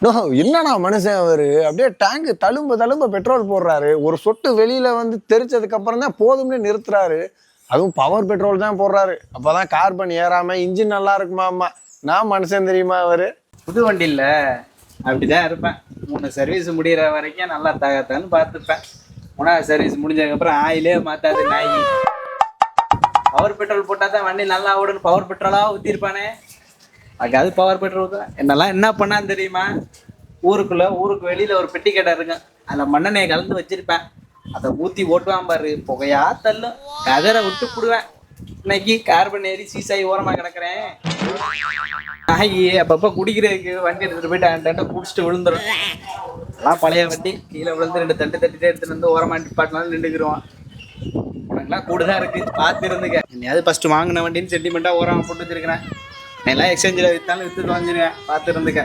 No, என்னண்ணா மனுஷன் அவரு அப்படியே டேங்க் தழும்ப தழும்ப பெட்ரோல் போடுறாரு. ஒரு சொட்டு வெளியில வந்து தெரிச்சதுக்கு அப்புறம் தான் போதும்னு நிறுத்துறாரு. அதுவும் பவர் பெட்ரோல் தான் போடுறாரு. அப்பதான் கார்பன் ஏறாம இன்ஜின் நல்லா இருக்குமாமா. நான் மனுஷன் தெரியுமா அவரு? புது வண்டி இல்ல, அப்படிதான் இருப்பேன். 3 சர்வீஸ் முடிகிற வரைக்கும் நல்லா தகத்தான்னு பார்த்துப்பேன். 3வது சர்வீஸ் முடிஞ்சதுக்கப்புறம் ஆயிலே மாத்தாது நாய். பவர் பெட்ரோல் போட்டால் தான் வண்டி நல்லா ஓடுன்னு பவர் பெட்ரோலாக ஊற்றிருப்பானே. அது பவர் பெட்ரோல் தான். என்னெல்லாம் என்ன பண்ணான்னு தெரியுமா? ஊருக்கு வெளியில் ஒரு பெட்டி கடை இருக்கும். அதில் மண்ணெண்ணெயை கலந்து வச்சிருப்பேன். அதை ஊற்றி ஓட்டுவான் பாரு, புகையா தள்ளும். கதரை விட்டு போடுவேன். இன்னைக்கு கார்பன் ஏறி சீசாயி ஓரமாக கிடக்குறேன். நாய் அப்பப்போ குடிக்கிறதுக்கு வண்டி எடுத்துகிட்டு போயிட்டு அந்த குடிச்சிட்டு விழுந்துடும். எல்லாம் பழைய வண்டி, கீழே விழுந்து 2 தட்டு தட்டிட்டு எடுத்துட்டு வந்து ஓரமாக நிப்பாட்டினாலும் நின்றுக்குருவான். உனக்குலாம் கூடுதான் இருக்கு, பார்த்து இருந்துக்க. என்னையாவது ஃபர்ஸ்ட் வாங்கின வண்டின்னு சென்டிமெண்ட்டாக ஓரமாக போட்டு வச்சிருக்கிறேன். எல்லாம் எக்ஸ்சேஞ்சில் விற்றாலும் விற்றுட்டு வந்துடுவேன், பார்த்து இருந்துக்க.